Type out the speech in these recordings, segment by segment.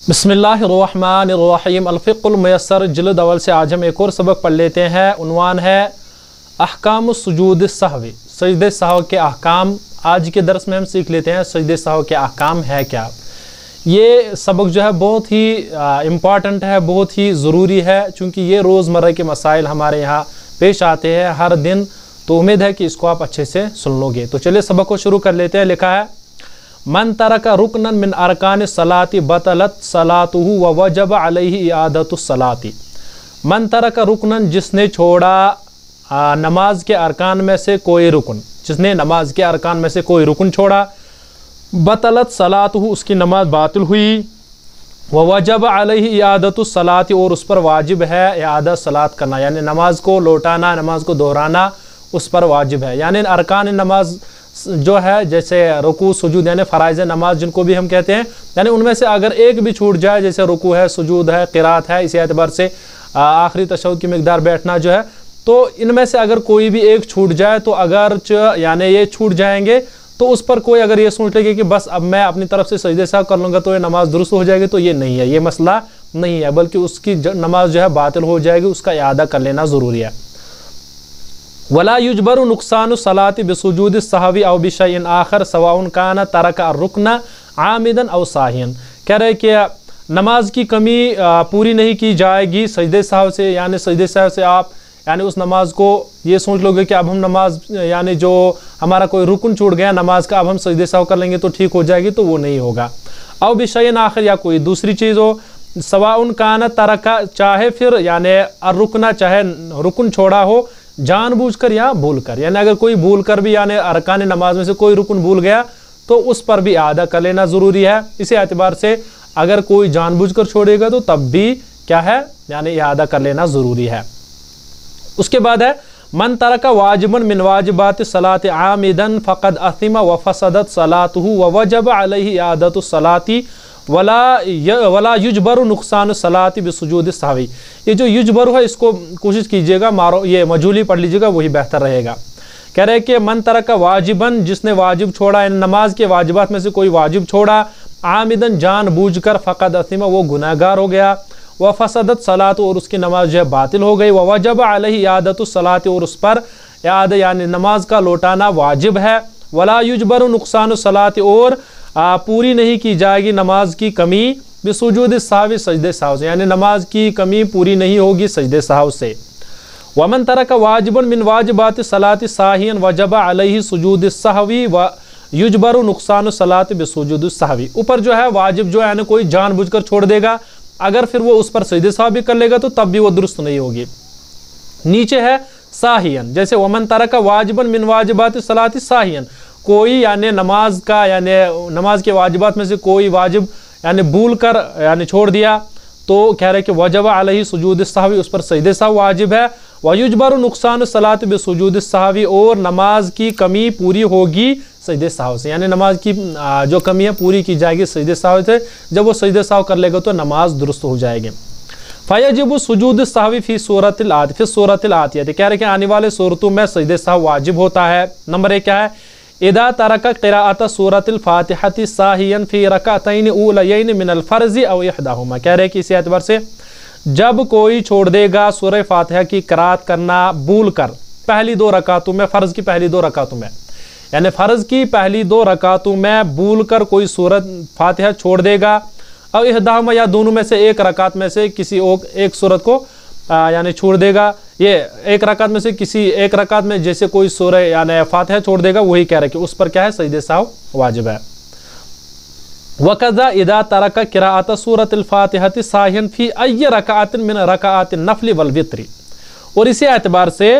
बिस्मिल्लाहिर्रहमानिर्रहीम अल-फ़िक़्हुल मुयस्सर जिल्द अव्वल से आज हम एक और सबक पढ़ लेते हैं। उन्वान है अहकामुस सुजूद सहवी, सजदे सहव के अहकाम। आज के दर्स में हम सीख लेते हैं सजदे सहव के अहकाम है क्या। ये सबक जो है बहुत ही इम्पॉर्टेंट है, बहुत ही ज़रूरी है, चूँकि ये रोज़मर्रा के मसाइल हमारे यहाँ पेश आते हैं हर दिन। तो उम्मीद है कि इसको आप अच्छे से सुन लोगे। तो चलिए सबक को शुरू कर लेते हैं। लिखा है मन तरका रुकनन मिन अरकान सलाती बतलत सलातुहु व वजब अलैहि इआदतुस सलाती। मन तरका रुकनन, जिसने छोड़ा नमाज के अरकान में से कोई रुकन, जिसने नमाज के अरकान में से कोई रुकन छोड़ा, बतलत सलातुहु, उसकी नमाज बातिल हुई, व वजब अलैहि इआदतुस सलाती, और उस पर वाजिब है इआदत सलात करना, यानी नमाज को लौटाना, नमाज को दोहराना उस पर वाजिब है। यानी अरकान नमाज जो है, जैसे रुकू सुजूद यानी फ़राइज़ नमाज जिनको भी हम कहते हैं, यानी उनमें से अगर एक भी छूट जाए, जैसे रुकू है, सुजूद है, क़िरात है, इसी एतबार से आखिरी तशहुद की मिक़दार बैठना जो है, तो इनमें से अगर कोई भी एक छूट जाए तो अगर यानी ये छूट जाएंगे तो उस पर कोई अगर ये सोच लेंगे कि बस अब मैं अपनी तरफ से सजदे सहव कर लूँगा तो ये नमाज दुरुस्त हो जाएगी, तो ये नहीं है, ये मसला नहीं है, बल्कि उसकी नमाज जो है बातिल हो जाएगी, उसका इआदा कर लेना ज़रूरी है। वला युजबरु नुक़सानु सलाती बिसुजूदि सहवी औ बिशैइन आखर सवाउन काना तरका रुकना आमिदन औ साहियन। कह रहे कि नमाज की कमी पूरी नहीं की जाएगी सजदे सहव से, यानी सजदे सहव से आप यानी उस नमाज को ये सोच लोगे कि अब हम नमाज यानी जो हमारा कोई रुकन छूट गया नमाज का, अब हम सजदे सहव कर लेंगे तो ठीक हो जाएगी, तो वो नहीं होगा। औ बिशैइन आखर, या कोई दूसरी चीज़ हो, सवाउन काना तरका, चाहे फिर यानी रुकना, चाहे रुकन छोड़ा हो जानबूझकर या भूलकर, यानी अगर कोई भूलकर भी यानी अरकान नमाज में से कोई रुकन भूल गया तो उस पर भी आदा कर लेना ज़रूरी है। इसी एतबार से अगर कोई जानबूझकर छोड़ेगा तो तब भी क्या है, यानी आदा कर लेना ज़रूरी है। उसके बाद है मन तरका वाजिबन मिन वाजिबात सलात आमिदन फ़क़द असिमा व फसदत सलातुहु व वजब अलैहि इआदतुस सलाती वला युजबरु नुक़सान सलाती बिसुजूद सहवी। ये जो युजबरु है इसको कोशिश कीजिएगा, मारो ये मजूली पढ़ लीजिएगा, वही बेहतर रहेगा। कह रहे कि मन तरका वाजिबन, जिसने वाजिब छोड़ा, नमाज के वाजिबात में से कोई वाजिब छोड़ा, आमिदन जानबूझकर, फ़क़द असिमा, वो गुनहगार हो गया, व फसदत सलात, और उसकी नमाज जो है बातिल हो गई, व वजब अलैहि इआदतुस सलात, और उस पर इआदा यानी नमाज का लौटाना वाजिब है। वला युजबरु नुक़सान सलात, और पूरी नहीं की जाएगी नमाज की कमी बिसुजूद सहवी, सजदे सहव से, यानी नमाज की कमी पूरी नहीं होगी सजदे सहव से। वमन तरका वाजिबन मिन वाजिबात सलाति साहियन वजब अलैहि सुजूद सहवी व युजबरु नुक़सान सलात बिसुजूद सहवी। ऊपर जो है वाजिब जो है यानी कोई जानबूझकर छोड़ देगा, अगर फिर वो उस पर सजदे सहव भी कर लेगा तो तब भी वो दुरुस्त नहीं होगी। नीचे है साहियन, जैसे वमन तरका वाजिबन मिन वाजिबात सलाति साहियन, कोई यानी नमाज का यानी नमाज के वाजिबात में से कोई वाजिब यानी भूल कर यानी छोड़ दिया, तो कह रहे कि वजब अलैहि सुजूद सहवी, उस पर सजदे सहव वाजिब है। वयुजबरु नुक़सान सलात बिसुजूद सहवी, और नमाज की कमी पूरी होगी सजदे सहव से, यानी नमाज की जो कमी है पूरी की जाएगी सजदे सहव से। जब वो सजदे सहव कर लेगा तो नमाज दुरुस्त हो जाएगी। फ़यजिबु सुजूद सहवी फ़ी सूरतिल आतियती, कह रहे कि आने वाले सूरतों में सजदे सहव वाजिब होता है। नंबर एक क्या है, इदा तरका क़िराअत सूरतिल फ़ातिहति साहियन फ़ी रकअतैन ऊलयैन मिनल फ़र्ज़ि औ इहदाहुमा। कह रहे कि इसी एतबार से जब कोई छोड़ देगा सूरह फ़ातिहा की क़िराअत करना भूल कर पहली दो रकातों में, फ़र्ज़ की पहली दो रकातों में, यानी फ़र्ज़ की पहली दो रकातों में भूल कर कोई सूरत फ़ातिहा छोड़ देगा, और इहदाहुमा, या दोनों में से एक रकात में से किसी एक सूरत को यानी छोड़ देगा, ये एक रकात में से किसी एक रकात में जैसे कोई सूरह यानी फ़ातिहा छोड़ देगा, वही कह रहे कि उस पर क्या है, सजदे सहव वाजिब है। वकज़ा इदा तरका क़िराअत सूरतिल फ़ातिहति साहियन फ़ी अय्य रकाअतिन मिन रकाअतिन नफ़्ल वल वित्री। और इसी एतबार से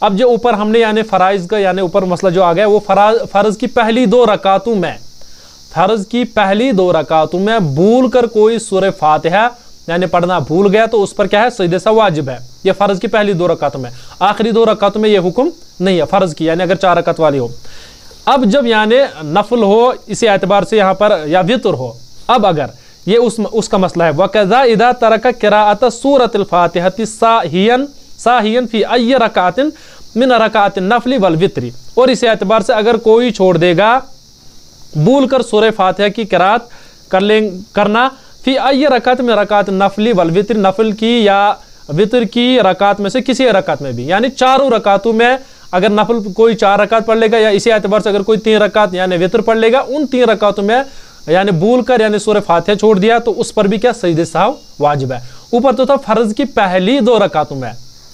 अब जो ऊपर हमने यानी फ़राइज़ का यानी ऊपर मसला जो आ गया, वो फ़र्ज़ की पहली दो रकातों में, फ़र्ज़ की पहली दो रकातों में भूल कर कोई सूरह फ़ातिहा यानी पढ़ना भूल गया तो उस पर क्या है, सजदे सहव वाजिब है। ये फ़र्ज़ की पहली दो रकातों में, आखिरी दो रकातों में ये हुक्म नहीं है फ़र्ज़ की, यानी अगर 4 रकात वाली हो। अब जब यानी नफल हो, इसी एतबार से यहाँ पर या वितर हो, अब अगर ये उसका मसला है। वकज़ा इदा तरका क़िराअत सूरतिल फ़ातिहति साहियन फ़ी अय्य रकातिन मिन रकातिन नफ़्ल वल वित्री, और इसी एतबार से अगर कोई छोड़ देगा भूल कर सूरह फ़ातिहा की क़िराअत करना फी अय्य रकात में रकात नफली वल वित्र, नफल की या वित्र की रकात में से किसी रकात में भी, यानी चारों रकातों में अगर नफल कोई 4 रकात पढ़ लेगा या इसी एतबार से अगर कोई 3 रकात यानी वित्र पढ़ लेगा, उन 3 रकातों में यानी भूल कर यानी सूरह फातिहा छोड़ दिया तो उस पर भी क्या सजदे सहव वाजिब है। ऊपर तो था फर्ज की पहली 2 रकातों में,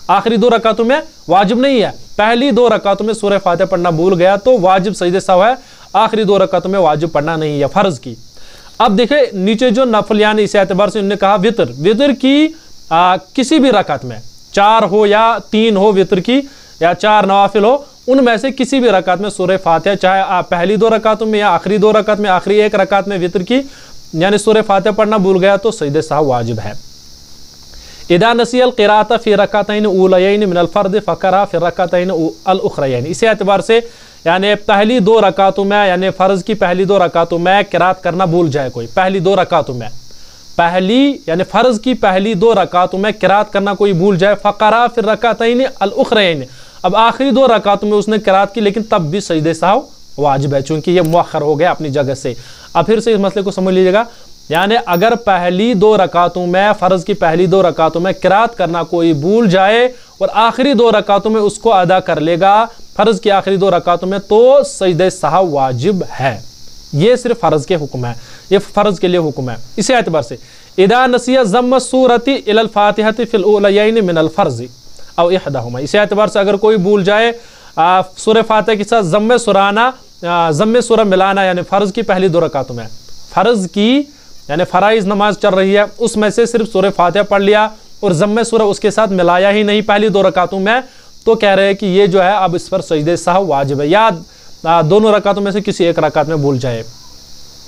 आखिरी 2 रकातों में वाजिब नहीं है। पहली 2 रकातों में सूरह फातिहा पढ़ना भूल गया तो वाजिब सजदे सहव है, आखिरी 2 रकातों में वाजिब पढ़ना नहीं है फर्ज की। अब देखे नीचे जो नफल यानी इस एतबार से उन्होंने कहा वित्र, वित्र की किसी भी रकात में 4 हो या 3 हो वित्र की या 4 नवाफिल हो, उनमें से किसी भी रकात में सूरह फातिहा चाहे पहली 2 रकातों में या आखिरी 2 रकात में, आखिरी 1 रकात में वित्र की यानी सूरह फातिहा पढ़ना भूल गया तो सजदे सहव वाजिब है। इदा नसियल क़िराअत फी रकातैन ऊलयैन मिनल फर्द फ़क़रा फी रकातैन अल उख़रयैन, इसी एतबार से यानी पहली 2 रकातों में यानी फ़र्ज़ की पहली 2 रकातों में क़िराअत करना भूल जाए कोई, पहली 2 रकातों में पहली यानी फ़र्ज़ की पहली 2 रकातों में क़िराअत करना कोई भूल जाए, फ़क़रा फी रकातैन अल उख़रयैन, अब आखिरी 2 रकातों में उसने क़िराअत की लेकिन तब भी सजदे सहव वाजिब है चूंकि ये मुअख्खर हो गया अपनी जगह से। अब फिर से इस मसले को समझ लीजिएगा, यानी अगर पहली 2 रकातों में फ़र्ज़ की पहली 2 रकातों में क़िराअत करना कोई भूल जाए और आखिरी 2 रकातों में उसको अदा कर लेगा फ़र्ज़ की आखिरी 2 रकातों में तो सजदे सहव वाजिब है। ये सिर्फ फ़र्ज़ के हुक्म है, ये फ़र्ज़ के लिए हुक्म है। इसी एतबार से इदा नसिया ज़म्म सूरती इलल फातिहति फिल ऊलयैन मिनल फ़र्ज़ औ इहदाहुमा, इसी एतबार से अगर कोई भूल जाए सूरह फातिहा के साथ ज़म्मे सूरा मिलाना यानी फ़र्ज़ की पहली 2 रकातों में, फ़र्ज़ की यानी फ़राइज़ नमाज चल रही है उसमें से सिर्फ सूरह फातिहा पढ़ लिया और ज़म्मे सूरा उसके साथ मिलाया ही नहीं पहली 2 रकातों में, तो कह रहे हैं कि ये जो है अब इस पर सजदे सहव वाजिब है, या दोनों रकातों में से किसी एक रकात में भूल जाए।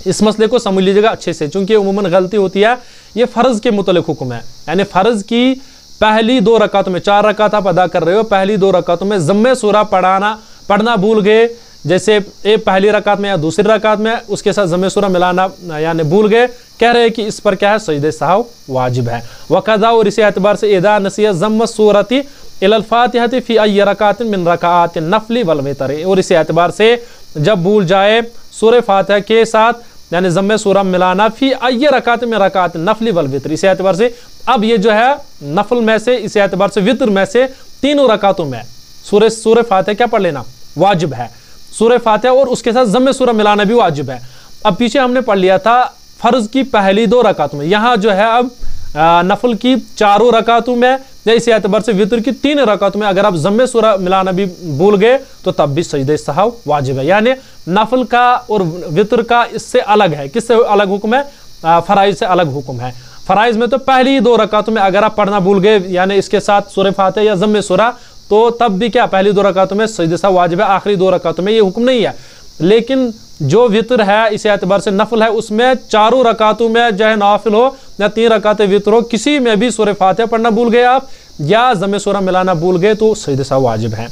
इस मसले को समझ लीजिएगा अच्छे से, चूंकि उमूमन गलती होती है, ये फ़र्ज़ के मुतल्लिक़ हुक्म है, यानी फ़र्ज़ की पहली 2 रकातों में 4 रकात आप अदा कर रहे हो, पहली 2 रकातों में ज़म्मे सूरा पढ़ना भूल गए, जैसे पहली रकात में या दूसरी रकात में उसके साथ ज़म्मे सूरा मिलाना यानी भूल गए, कह रहे हैं कि इस पर क्या है सजदे सहव वाजिब है। वक़ज़ा, और इसी एतबार से इदा नसिया ज़म्म सूरती इलल फातिहति फ़ी अय्य रकातिन मिन रकातिन नफ़ली वल वितर, और इसी एतबार से जब भूल जाए सूरह फातिहा के साथ यानी ज़म्मे सूरा मिलाना फ़ी अय्य रकातिन मिन रकातिन नफ़ली वल वितर, इसी एतबार से अब ये जो है नफल में से इसी एतबार से वितर में से 3 रकातों में सूरह फातिहा क्या पढ़ लेना वाजिब है, सूरह फातिहा और उसके साथ ज़म्मे सूरा मिलाना भी वाजिब है। अब पीछे हमने पढ़ लिया था फ़र्ज़ की पहली 2 रकातों में, यहाँ जो है अब नफल की 4 रकातों में या इसी एतबार से वितर की 3 रकातों में अगर आप ज़म्मे सूरा मिलाना भी भूल गए तो तब भी सजदे सहव वाजिब है। यानी नफल का और वितर का इससे अलग है, किससे अलग हुक्म है, फ़राइज़ से अलग हुक्म है। फ़राइज़ में तो पहली 2 रकातों में अगर आप पढ़ना भूल गए यानी इसके साथ सूरह फातिहा या ज़म्मे सूरा तो तब भी क्या पहली 2 रकातों में सजदे सहव वाजिब है, आखिरी 2 रकातों में ये हुक्म नहीं है। लेकिन जो वितर है इस एतबार से नफल है उसमें 4 रकातों में चाहे नवाफिल हो या 3 रकातें वितर हो, किसी में भी सूरह फातिहा पढ़ना भूल गए आप या ज़म्मे सूरा मिलाना भूल गए तो सजदे सहव वाजिब है।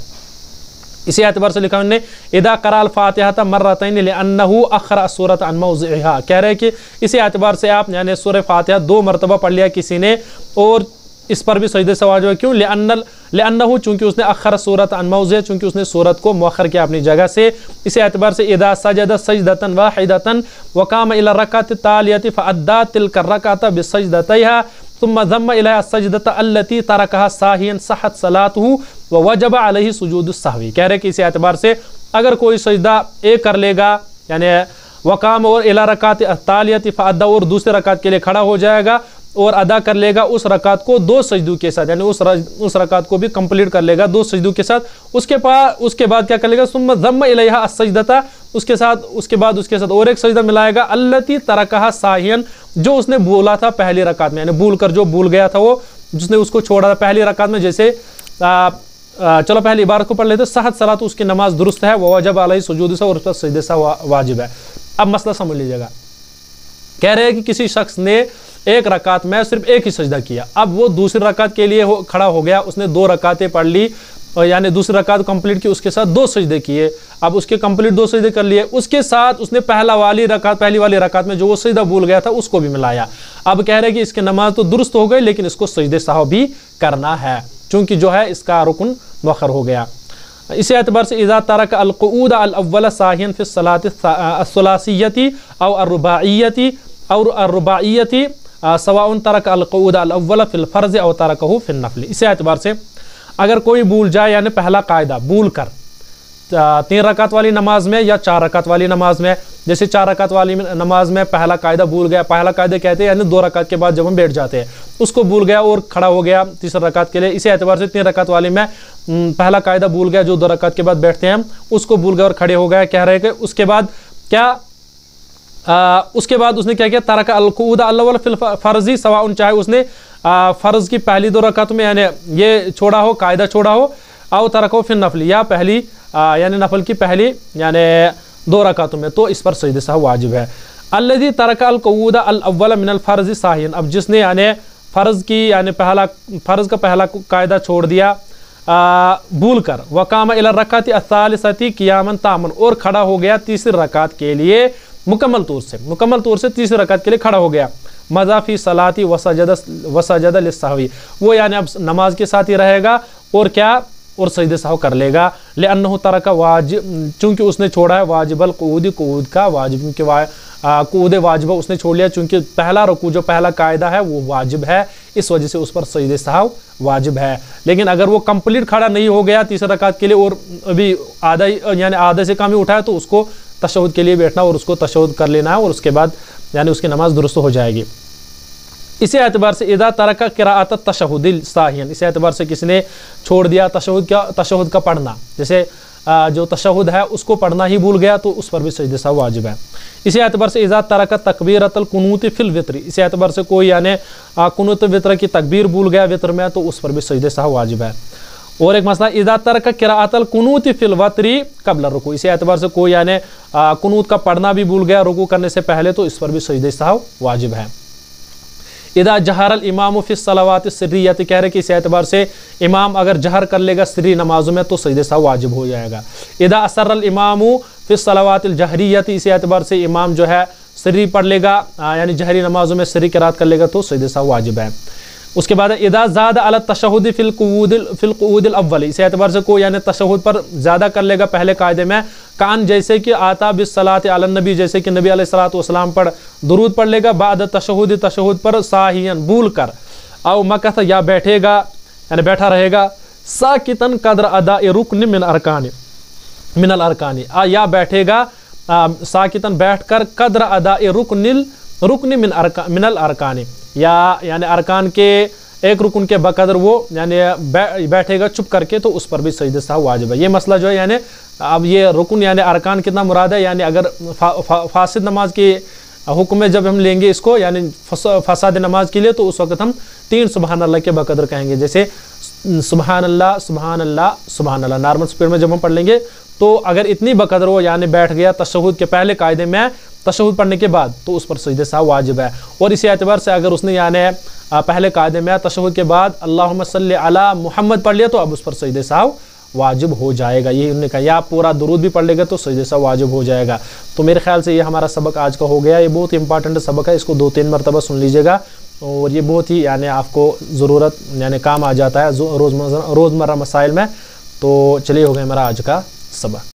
इसी एतबार से लिखा उन्होंने इदा कराल फातिहा मर्रतैन लिअन्नहु अखरा सूरत अन मौज़िहा, कह रहे हैं कि इसी एतबार से आप यानी सूरह फातिहा 2 मरतबा पढ़ लिया किसी ने और इस पर भी सजदे सहव वाजिब है। क्यों? लिअन्नहु चूंकि उसने अखर सूरत अन मौज़िहा, चूंकि उसने सूरत को मुअख्खर किया अपनी जगह से। इसी एतबार से इदा सजद सजदतन वाहिदतन व काम इला रकात तालियति फअद्दा तिलका रकात बिसजदतैहा सुम्मा ज़म्मा इला सजदत अल्लती तरकहा साहियन सहत सलातहु व वजब अलैहि सुजूदुस सहवी, कह रहे कि इसी एतबार से अगर कोई सजदा एक कर लेगा यानी वकाम और इला रकात तालियति फअद्दा और दूसरे रकात के लिए खड़ा हो जाएगा और अदा कर लेगा उस रकात को 2 सजदों के साथ, यानी उस रकात को भी कंप्लीट कर लेगा 2 सजदों के साथ। उसके बाद क्या कर लेगा, सुम्मा ज़म्मा इलैहा अस्सजदता, उसके बाद उसके साथ और एक सजदा मिलाएगा, अल्लती तरकहा साहियन, जो उसने भूला था पहली रकात में, यानी भूल कर जो भूल गया था वो जिसने उसको छोड़ा था पहली रकात में। जैसे चलो पहली इबारत को पढ़ लेते, सहत सलात, उसकी नमाज दुरुस्त है, वह वजब अलैहि सुजूद और उस पर सजदे सहव वाजिब है। अब मसला समझ लीजिएगा, कह रहे हैं कि किसी शख्स ने एक रकात में सिर्फ एक ही सजदा किया, अब वो दूसरी रकात के लिए खड़ा हो गया, उसने 2 रकातें पढ़ ली और यानी दूसरी रकात कंप्लीट की, उसके साथ 2 सजदे किए, अब उसके कंप्लीट 2 सजदे कर लिए, उसके साथ उसने पहली वाली रकात में जो वो सजदा भूल गया था उसको भी मिलाया। अब कह रहे हैं कि इसकी नमाज तो दुरुस्त हो गई लेकिन इसको सजदे सहव भी करना है चूंकि जो है इसका रुकन मुअख्खर हो गया। इसी एतबार से इज़ा तरक अल क़ुऊद अल अव्वल साहियन फ़ी सलाति अस्सुलासिय्यति औ अर्रुबाइय्यति और रुबाइयती सवाउन तरक अल-क़ुऊद अल-अव्वल फिल फ़र्ज़ औ तरकहु फिन नफ़्ल। इसी एतबार से अगर कोई भूल जाए, यानी पहला कायदा भूल कर 3 रकात वाली नमाज में या 4 रकात वाली नमाज में, जैसे 4 रकात वाली नमाज में पहला कायदा भूल गया, पहला कायदा कहते हैं यानी 2 रकात के बाद जब हम बैठ जाते हैं, उसको भूल गया और खड़ा हो गया तीसरा रकात के लिए। इसी एतबार से 3 रकात वाली में पहला कायदा भूल गया, जो 2 रकात के बाद बैठते हैं हम, उसको भूल गया और खड़े हो गए, कह रहे कि उसके बाद क्या उसके बाद उसने क्या किया, तरक अल-क़ुऊद अल-अव्वल फिल फ़र्ज़ी सवाउन, चाहे उसने फ़र्ज़ की पहली 2 रकात में यानी ये छोड़ा हो, कायदा छोड़ा हो, औ तरकहु फिन नफ़्ल, या पहली यानी नफल की पहली यानी 2 रकातों में, तो इस पर सजदे सहव वाजिब है। अल्लज़ी तरक अल-क़ुऊद अल-अव्वल मिनल फ़र्ज़ साहियन, अब जिसने यानी फ़र्ज़ की यानी फ़र्ज़ का पहला कायदा छोड़ दिया भूल कर, वक़ाम इला रकात अस-सालिसती क़ियामन तामन, और खड़ा हो गया तीसरी रकात के लिए मुकम्मल तौर से तीसरी रकात के लिए खड़ा हो गया, मज़ाफ़ी सलाती वसजद लिस्सहवी, वो यानी अब नमाज के साथ ही रहेगा और क्या, और सजदे सहव कर लेगा। लिअन्नहु तरक वाजिब, चूँकि उसने छोड़ा है वाजिबल क़ुऊद, क़ुऊद का वाजिब, क्योंकि क़ुऊद वाजिब उसने छोड़ लिया, चूँकि पहला रुकू जो पहला कायदा है वो वाजिब है, इस वजह से उस पर सजदे सहव वाजिब है। लेकिन अगर वो कंप्लीट खड़ा नहीं हो गया तीसरी रकात के लिए और अभी आधा यानी आधे से कम ही उठाया, तो उसको तशहुद के लिए बैठना और उसको तशहुद कर लेना है, और उसके बाद यानी उसकी नमाज दुरुस्त हो जाएगी। इसी एतबार से इदा तरका क़िराअत तशहुदिल साहियन, इसी एतबार से किसी ने छोड़ दिया तशहुद का पढ़ना, जैसे जो तशहुद है उसको पढ़ना ही भूल गया, तो उस पर भी सजदे सहव वाजिब है। इसी एतबार से इज़ा तरका तकबीरतल कुनूत फिल वित्री, इसी एतबार से कोई यानी कुनूत वित्र की तकबीर भूल गया वित्र में, तो उस पर भी सजदे सहव वाजिब है। और एक मसला इज़ा तरका क़िराअतल कुनूत फिल वत्री क़ब्ल रुकू, इसी एतबार से कोई यानी कुनूत का पढ़ना भी भूल गया रुकू करने से पहले, तो इस पर भी सजदे सहव वाजिब है। इदा जहरल इमाम फ़िस सलावात सिर्रियत, कह रहे कि इस एतबार से इमाम अगर जहर कर लेगा सिर्री नमाजों में, तो सजदे सहव वाजिब हो जाएगा। इदा असर्रल इमामु फ़िस सलावातिल जहरियत, इसी एतबार से इमाम जो है सिर्री पढ़ लेगा यानी जहरी नमाजों में सिर्री क़िराअत कर लेगा, तो सजदे सहव वाजिब है। उसके बाद इदा ज़ाद अला तशहुद फिल क़ुऊदिल अव्वल, इस एतबार से कोई यानी तशहुद पर ज़्यादा कर लेगा पहले कायदे में, कान जैसे कि आता बिस्सलात अलन नबी, जैसे कि नबी अलैहिस्सलातु वस्सलाम पर दुरूद पढ़ लेगा, बाद तशहुद पर साहियन भूल कर, औ मकथ या बैठेगा यानी बैठा रहेगा, साकितन कद्र अदा रुकन मिनल अरकानी, या बैठेगा साकितन बैठ कर कद्र अदा रुकन मिनल अरकानी, या यानी अरकान के एक रुकन के बकदर वो यानी बैठेगा चुप करके, तो उस पर भी सजदे सहव वाजिब है। ये मसला जो है यानी अब ये रुकन यानी अरकान कितना मुराद है, यानी अगर फासिद नमाज के हुक्म में जब हम लेंगे इसको यानी फसाद नमाज के लिए, तो उस वक्त हम 3 सुबहान अल्लाह के बकदर कहेंगे, जैसे सुबहान अल्लाह सुबहान अल्लाह सुबहान अल्लाह, नॉर्मल स्पीड में जब हम पढ़ लेंगे, तो अगर इतनी बकदर हो यानी बैठ गया तशहुद के पहले कायदे में तशहुद पढ़ने के बाद, तो उस पर सजदे सहव वाजिब है। और इसी एतबार से अगर उसने यानी पहले कायदे में तशहुद के बाद अल्लाहुम्मा सल्ली अला मुहम्मद पढ़ लिया, तो अब उस पर सजदे सहव वाजिब हो जाएगा। यही उन्होंने कहा, या पूरा दुरूद भी पढ़ लेगा तो सजदे सहव वाजिब हो जाएगा। तो मेरे ख्याल से ये हमारा सबक आज का हो गया। ये बहुत इंपॉर्टेंट सबक है, इसको 2-3 मरतबा सुन लीजिएगा, और ये बहुत ही यानी आपको ज़रूरत यानी काम आ जाता है रोज़मर्रा मसाइल में। तो चलिए, हो गया हमारा आज का सबक।